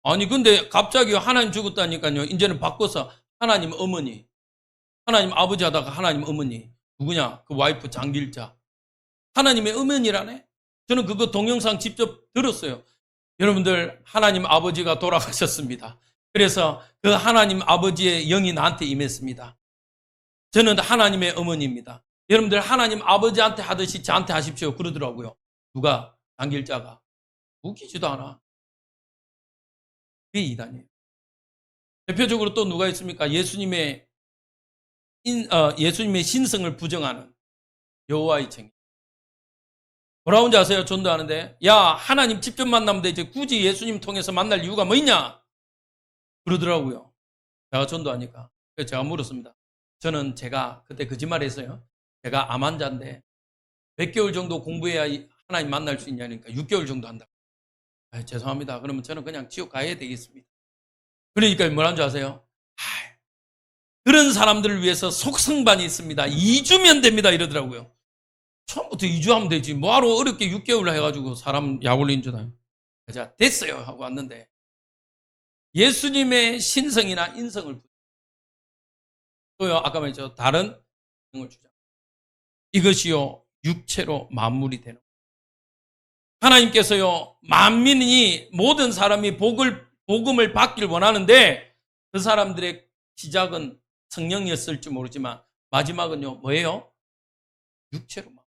아니 근데 갑자기 하나님 죽었다니까요. 이제는 바꿔서 하나님 어머니, 하나님 아버지 하다가 하나님 어머니. 누구냐? 그 와이프 장길자. 하나님의 어머니라네? 저는 그거 동영상 직접 들었어요. 여러분들 하나님 아버지가 돌아가셨습니다. 그래서 그 하나님 아버지의 영이 나한테 임했습니다. 저는 하나님의 어머니입니다. 여러분들 하나님 아버지한테 하듯이 저한테 하십시오. 그러더라고요. 누가? 장길자가. 웃기지도 않아. 그게 이단이에요. 대표적으로 또 누가 있습니까? 예수님의 신성을 부정하는 여호와의 증인. 돌아온지 아세요? 전도하는데 야 하나님 직접 만나면 되지 굳이 예수님 통해서 만날 이유가 뭐 있냐? 그러더라고요. 제가 전도하니까. 그래서 제가 물었습니다. 저는 제가 그때 거짓말했어요. 제가 암 환자인데 몇 개월 정도 공부해야 하나님 만날 수 있냐니까 6개월 정도 한다. 죄송합니다. 그러면 저는 그냥 지옥 가야 되겠습니다. 그러니까 뭐라는 줄 아세요? 그런 사람들을 위해서 속성반이 있습니다. 2주면 됩니다. 이러더라고요. 처음부터 2주하면 되지. 뭐하러 어렵게 6개월 해가지고 사람 약 올린 줄 알아요. 자, 됐어요. 하고 왔는데 예수님의 신성이나 인성을 또요. 아까 말했죠. 다른 성을 주자. 이것이요. 육체로 만물이 되는 하나님께서요. 만민이 모든 사람이 복음을 받길 원하는데 그 사람들의 시작은 성령이었을지 모르지만 마지막은요. 뭐예요? 육체로만.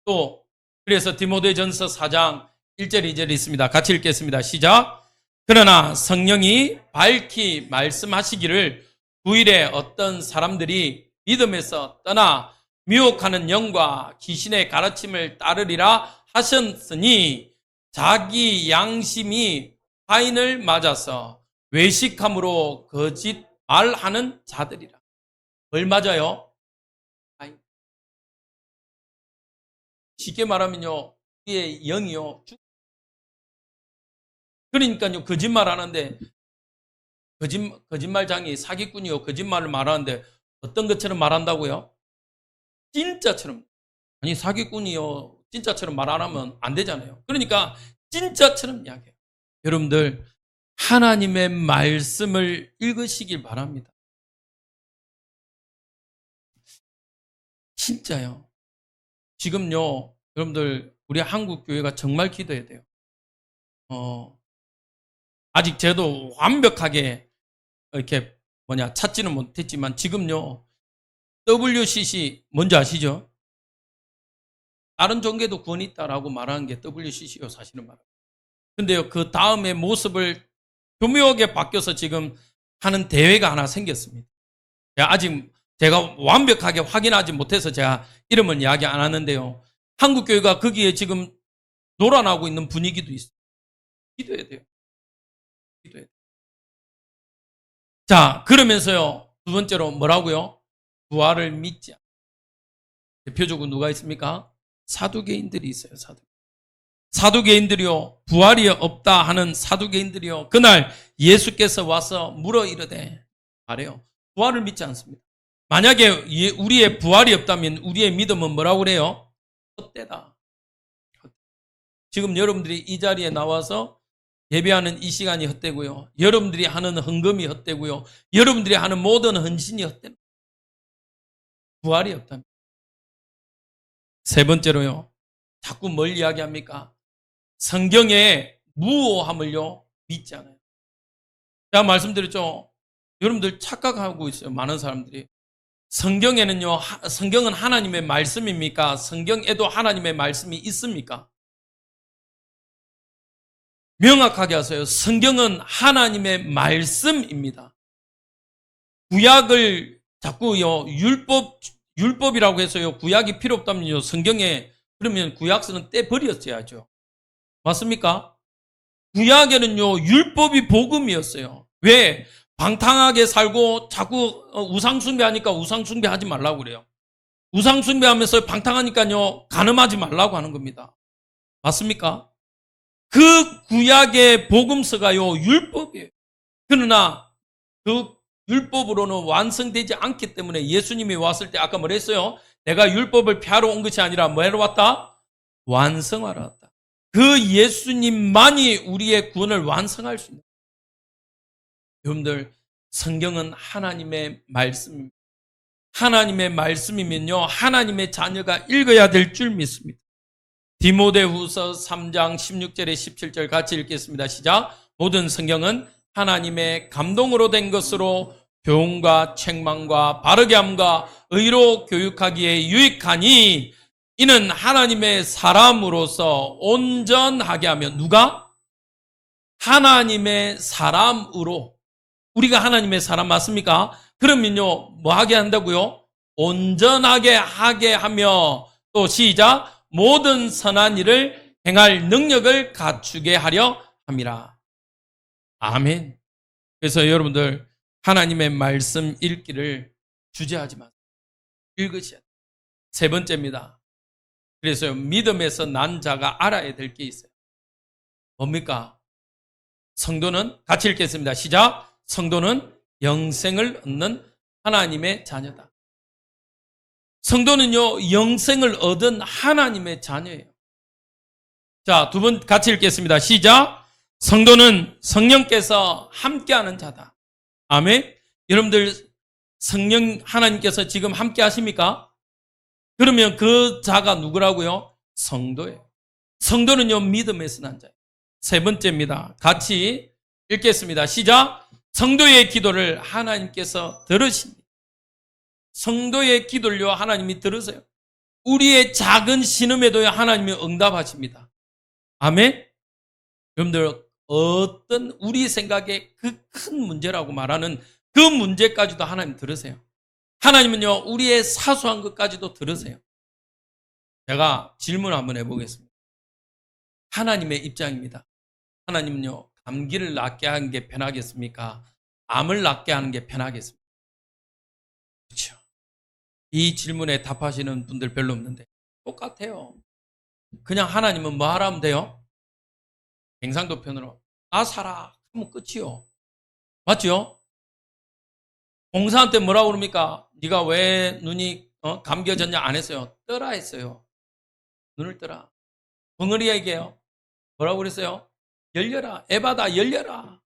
또 그래서 디모데전서 4장 1절 2절 있습니다. 같이 읽겠습니다. 시작. 그러나 성령이 밝히 말씀하시기를 9일에 어떤 사람들이 믿음에서 떠나 미혹하는 영과 귀신의 가르침을 따르리라 하셨으니 자기 양심이 화인을 맞아서 외식함으로 거짓 말하는 자들이라. 뭘 맞아요? 화인. 쉽게 말하면요, 우리의 영이요. 그러니까요, 거짓말 하는데, 거짓말장이 사기꾼이요, 거짓말을 말하는데, 어떤 것처럼 말한다고요? 진짜처럼. 아니, 사기꾼이요, 진짜처럼 말 안 하면 안 되잖아요. 그러니까, 진짜처럼 이야기해요. 여러분들, 하나님의 말씀을 읽으시길 바랍니다. 진짜요. 지금요, 여러분들, 우리 한국 교회가 정말 기도해야 돼요. 아직 저도 완벽하게 이렇게 찾지는 못했지만 지금요, WCC 뭔지 아시죠? 다른 종교도 구원이 있다라고 말하는 게 WCC요, 사실은 말합니다. 근데요, 그 다음에 모습을 교묘하게 바뀌어서 지금 하는 대회가 하나 생겼습니다. 아직 제가 완벽하게 확인하지 못해서 제가 이름은 이야기 안 하는데요. 한국 교회가 거기에 지금 놀아나고 있는 분위기도 있어요. 기도해야 돼요. 기도해야 돼요. 자, 그러면서요, 두 번째로 뭐라고요? 부활을 믿지 않아요. 대표적으로 누가 있습니까? 사두개인들이 있어요. 사두개인들이요, 부활이 없다 하는 사두개인들이요, 그날 예수께서 와서 물어 이르되 말해요. 부활을 믿지 않습니다. 만약에 우리의 부활이 없다면 우리의 믿음은 뭐라고 그래요? 헛되다. 지금 여러분들이 이 자리에 나와서 예배하는 이 시간이 헛되고요. 여러분들이 하는 헌금이 헛되고요. 여러분들이 하는 모든 헌신이 헛되다. 부활이 없다면. 세 번째로요. 자꾸 뭘 이야기합니까? 성경의 무오함을요, 믿지 않아요. 제가 말씀드렸죠. 여러분들 착각하고 있어요. 많은 사람들이. 성경은 하나님의 말씀입니까? 성경에도 하나님의 말씀이 있습니까? 명확하게 하세요. 성경은 하나님의 말씀입니다. 구약을 자꾸요, 율법이라고 해서요, 구약이 필요 없다면요, 성경에, 그러면 구약서는 떼버렸어야죠. 맞습니까? 구약에는요, 율법이 복음이었어요. 왜? 방탕하게 살고 자꾸 우상숭배하니까 우상숭배하지 말라고 그래요. 우상숭배하면서 방탕하니까요, 간음하지 말라고 하는 겁니다. 맞습니까? 그 구약의 복음서가요, 율법이에요. 그러나 그 율법으로는 완성되지 않기 때문에 예수님이 왔을 때 아까 뭐랬어요? 내가 율법을 폐하러 온 것이 아니라 뭐하러 왔다? 완성하러 왔다. 그 예수님만이 우리의 구원을 완성할 수 있는. 여러분들, 성경은 하나님의 말씀입니다. 하나님의 말씀이면요, 하나님의 자녀가 읽어야 될 줄 믿습니다. 디모데후서 3장 16절에 17절 같이 읽겠습니다. 시작. 모든 성경은 하나님의 감동으로 된 것으로 교훈과 책망과 바르게 함과 의로 교육하기에 유익하니 이는 하나님의 사람으로서 온전하게 하며. 누가? 하나님의 사람으로. 우리가 하나님의 사람 맞습니까? 그러면요, 뭐 하게 한다고요? 온전하게 하게 하며, 또 시작, 모든 선한 일을 행할 능력을 갖추게 하려 함이라. 아멘. 그래서 여러분들, 하나님의 말씀 읽기를 주저하지 마세요. 읽으셔야 돼요. 세 번째입니다. 그래서 믿음에서 난 자가 알아야 될 게 있어요. 뭡니까? 성도는, 같이 읽겠습니다. 시작. 성도는 영생을 얻는 하나님의 자녀다. 성도는요, 영생을 얻은 하나님의 자녀예요. 자, 두 번 같이 읽겠습니다. 시작. 성도는 성령께서 함께하는 자다. 아멘. 여러분들, 성령 하나님께서 지금 함께 하십니까? 그러면 그 자가 누구라고요? 성도예요. 성도는요, 믿음에서 난 자예요. 세 번째입니다. 같이 읽겠습니다. 시작. 성도의 기도를 하나님께서 들으십니다. 성도의 기도를요, 하나님이 들으세요. 우리의 작은 신음에도 하나님이 응답하십니다. 아멘? 여러분들, 어떤 우리 생각에 그 큰 문제라고 말하는 그 문제까지도 하나님 들으세요. 하나님은요, 우리의 사소한 것까지도 들으세요. 제가 질문 한번 해보겠습니다. 하나님의 입장입니다. 하나님은요, 감기를 낫게 하는 게 편하겠습니까? 암을 낫게 하는 게 편하겠습니까? 그렇죠. 이 질문에 답하시는 분들 별로 없는데 똑같아요. 그냥 하나님은 뭐 하라면 돼요? 갱상도 편으로 나 살아 하면 끝이요. 맞죠? 공사한테 뭐라고 그럽니까? 네가 왜 눈이 감겨졌냐 안 했어요. 뜨라 했어요. 눈을 뜨라. 벙어리에게요. 뭐라고 그랬어요? 열려라. 에바다 열려라.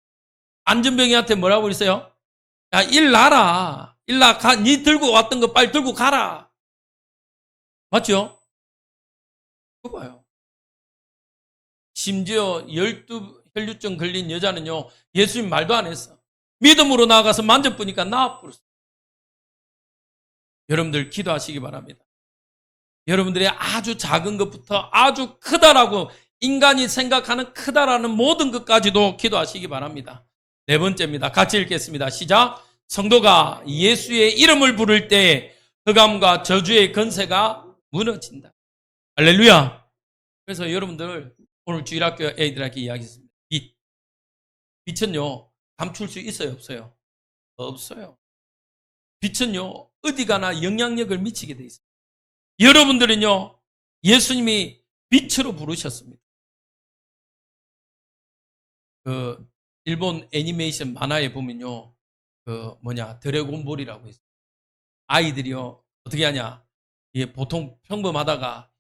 안전병이한테 뭐라고 그랬어요? 야, 일 나라. 일 나. 니 들고 왔던 거 빨리 들고 가라. 맞죠? 그거 봐요. 심지어 12혈류증 걸린 여자는요, 예수님 말도 안 했어. 믿음으로 나아가서 만져보니까 나아버렸어. 여러분들 기도하시기 바랍니다. 여러분들의 아주 작은 것부터 아주 크다라고 인간이 생각하는 크다라는 모든 것까지도 기도하시기 바랍니다. 네 번째입니다. 같이 읽겠습니다. 시작. 성도가 예수의 이름을 부를 때 흑암과 저주의 권세가 무너진다. 할렐루야. 그래서 여러분들 오늘 주일학교 애들에게 이야기했습니다. 빛은요 감출 수 있어요 없어요? 없어요. 빛은요 어디 가나 영향력을 미치게 돼 있어요. 여러분들은요 예수님이 빛으로 부르셨습니다. 그 일본 애니메이션 만화에 보면요 드래곤볼이라고 있어요. 아이들이요 어떻게 하냐, 보통 평범하다가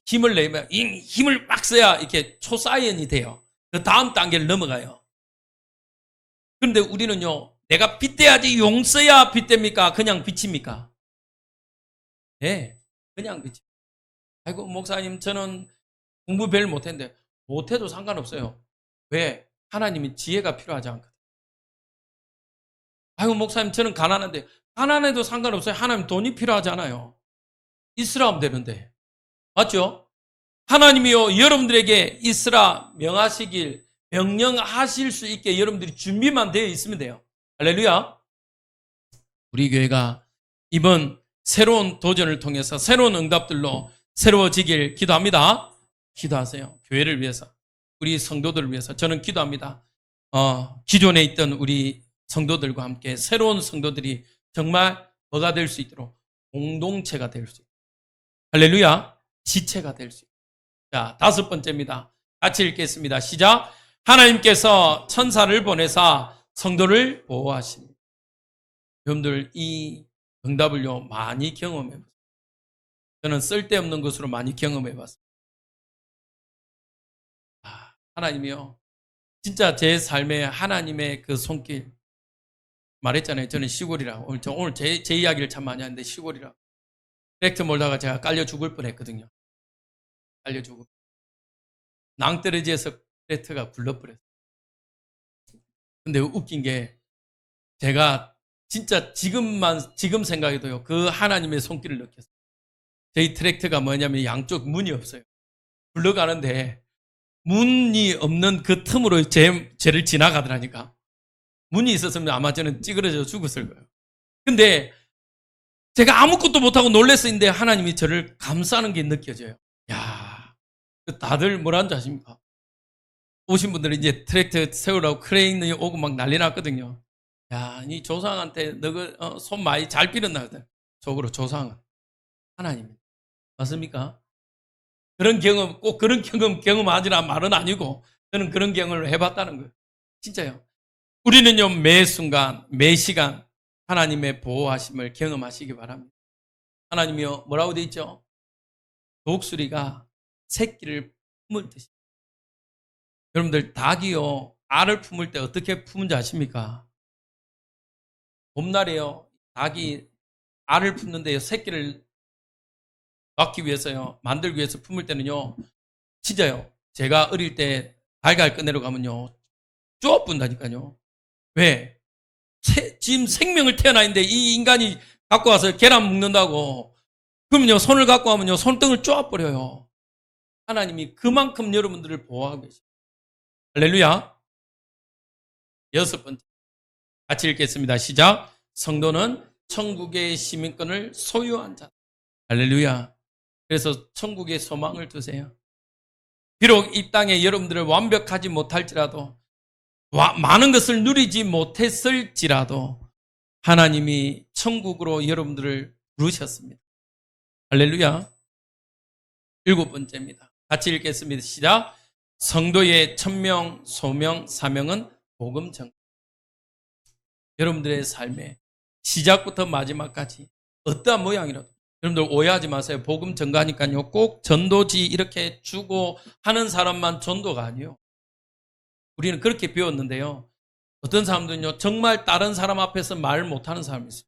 힘을 내면 힘을 막 써야 이렇게 초사이언이 돼요. 그 다음 단계를 넘어가요. 그런데 우리는요 내가 빛대야지 용 써야 빛됩니까? 그냥 빛입니까? 네, 그냥 빛. 아이고 목사님 저는 공부 별로 못했는데 못해도 상관없어요. 왜? 하나님이 지혜가 필요하지 않거든. 아이고 목사님 저는 가난한데 가난해도 상관없어요. 하나님 돈이 필요하잖아요. 있으라 하면 되는데. 맞죠? 하나님이요 여러분들에게 있으라 명하시길 명령하실 수 있게 여러분들이 준비만 되어 있으면 돼요. 할렐루야. 우리 교회가 이번 새로운 도전을 통해서 새로운 응답들로 새로워지길 기도합니다. 기도하세요. 교회를 위해서, 우리 성도들을 위해서 저는 기도합니다. 기존에 있던 우리 성도들과 함께 새로운 성도들이 정말 뭐가 될 수 있도록 공동체가 될 수 있도록, 할렐루야, 지체가 될 수 있도록. 자, 다섯 번째입니다. 같이 읽겠습니다. 시작. 하나님께서 천사를 보내사 성도를 보호하십니다. 여러분들 이 응답을요 많이 경험해봤어요. 저는 쓸데없는 것으로 많이 경험해봤어요. 하나님이요 진짜 제 삶에 하나님의 그 손길, 말했잖아요. 저는 시골이라고. 오늘 제 이야기를 참 많이 하는데 시골이라고. 트랙터 몰다가 제가 깔려 죽을 뻔했거든요. 깔려 죽을. 낭떠러지에서 트랙터가 굴러버렸어요. 근데 웃긴 게 제가 진짜 지금 생각해도요 그 하나님의 손길을 느꼈어요. 저희 트랙터가 뭐냐면 양쪽 문이 없어요. 굴러가는데 문이 없는 그 틈으로 쟤를 지나가더라니까. 문이 있었으면 아마 저는 찌그러져 죽었을 거예요. 근데 제가 아무것도 못하고 놀랬었는데 하나님이 저를 감싸는 게 느껴져요. 야, 다들 뭐라는 줄 아십니까? 오신 분들은 이제 트랙터 세우라고 크레인이 오고 막 난리 났거든요. 야, 이 조상한테 너가 손 많이 잘 빌었나 하거든. 속으로 조상은 하나님. 맞습니까? 그런 경험, 꼭 그런 경험하지란 말은 아니고 저는 그런 경험을 해봤다는 거예요. 진짜요. 우리는요 매 순간 매 시간 하나님의 보호하심을 경험하시기 바랍니다. 하나님이요 뭐라고 되어 있죠? 독수리가 새끼를 품을 듯이. 여러분들 닭이요 알을 품을 때 어떻게 품는지 아십니까? 봄날에요 닭이 알을 품는데 새끼를 낳기 위해서요 만들기 위해서 품을 때는요 진짜요 제가 어릴 때 달걀 꺼내러 가면요 쪼 분다니까요. 왜? 지금 생명을 태어나 있는데 이 인간이 갖고 와서 계란 먹는다고 그러면요, 손을 갖고 하면요, 손등을 쪼아버려요. 하나님이 그만큼 여러분들을 보호하고 계십니다. 할렐루야. 6번째. 같이 읽겠습니다. 시작. 성도는 천국의 시민권을 소유한 자. 할렐루야. 그래서 천국의 소망을 두세요. 비록 이 땅에 여러분들을 완벽하지 못할지라도, 많은 것을 누리지 못했을지라도 하나님이 천국으로 여러분들을 부르셨습니다. 할렐루야. 7번째입니다. 같이 읽겠습니다. 시작. 성도의 천명, 소명, 사명은 복음 전가. 여러분들의 삶에 시작부터 마지막까지 어떠한 모양이라도 여러분들 오해하지 마세요. 복음 전가니까요. 꼭 전도지 이렇게 주고 하는 사람만 전도가 아니에요. 우리는 그렇게 배웠는데요. 어떤 사람들은요, 정말 다른 사람 앞에서 말 못하는 사람이 있어요.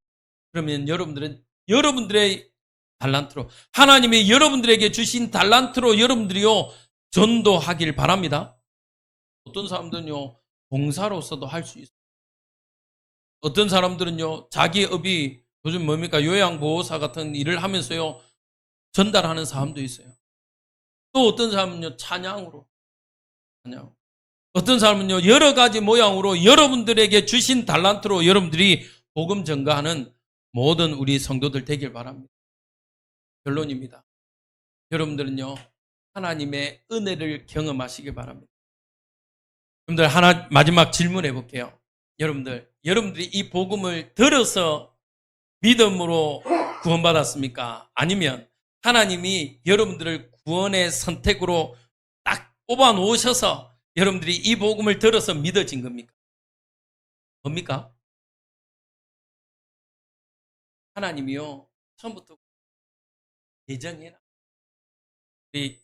그러면 여러분들은 여러분들의 달란트로, 하나님이 여러분들에게 주신 달란트로 여러분들이요, 전도하길 바랍니다. 어떤 사람들은요, 봉사로서도 할 수 있어요. 어떤 사람들은요, 자기 업이 요즘 뭡니까? 요양보호사 같은 일을 하면서요, 전달하는 사람도 있어요. 또 어떤 사람은요, 찬양. 어떤 사람은요, 여러 가지 모양으로 여러분들에게 주신 달란트로 여러분들이 복음 전가하는 모든 우리 성도들 되길 바랍니다. 결론입니다. 여러분들은요, 하나님의 은혜를 경험하시길 바랍니다. 여러분들 마지막 질문해 볼게요. 여러분들이 이 복음을 들어서 믿음으로 구원받았습니까? 아니면 하나님이 여러분들을 구원의 선택으로 딱 뽑아 놓으셔서 여러분들이 이 복음을 들어서 믿어진 겁니까? 뭡니까? 하나님이요, 처음부터 예정해라. 우리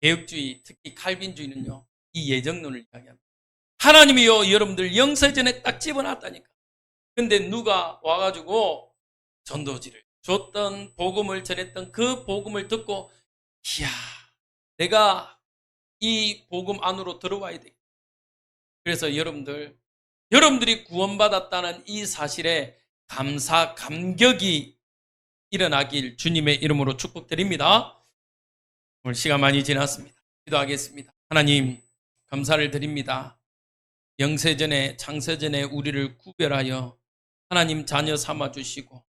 개혁주의, 특히 칼빈주의는요, 이 예정론을 이야기합니다. 하나님이요, 여러분들 영세전에 딱 집어놨다니까. 근데 누가 와가지고 전도지를 줬던, 복음을 전했던 그 복음을 듣고, 이야, 내가 이 복음 안으로 들어와야 되겠다. 그래서 여러분들이 구원받았다는 이 사실에 감사, 감격이 일어나길 주님의 이름으로 축복드립니다. 오늘 시간 많이 지났습니다. 기도하겠습니다. 하나님, 감사를 드립니다. 영세전에, 창세전에 우리를 구별하여 하나님 자녀 삼아주시고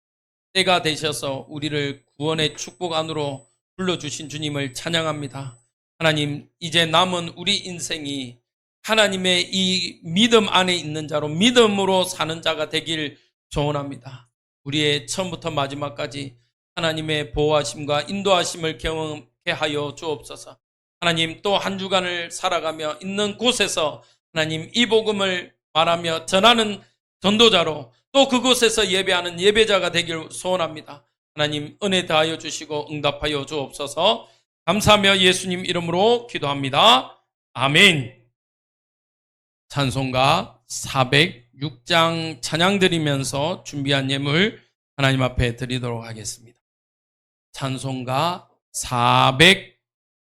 때가 되셔서 우리를 구원의 축복 안으로 불러주신 주님을 찬양합니다. 하나님, 이제 남은 우리 인생이 하나님의 이 믿음 안에 있는 자로 믿음으로 사는 자가 되길 소원합니다. 우리의 처음부터 마지막까지 하나님의 보호하심과 인도하심을 경험케 하여 주옵소서. 하나님, 또 한 주간을 살아가며 있는 곳에서 하나님 이 복음을 말하며 전하는 전도자로 또 그곳에서 예배하는 예배자가 되길 소원합니다. 하나님, 은혜 다하여 주시고 응답하여 주옵소서. 감사하며 예수님 이름으로 기도합니다. 아멘. 찬송가 406장 찬양 드리면서 준비한 예물 하나님 앞에 드리도록 하겠습니다. 찬송가 406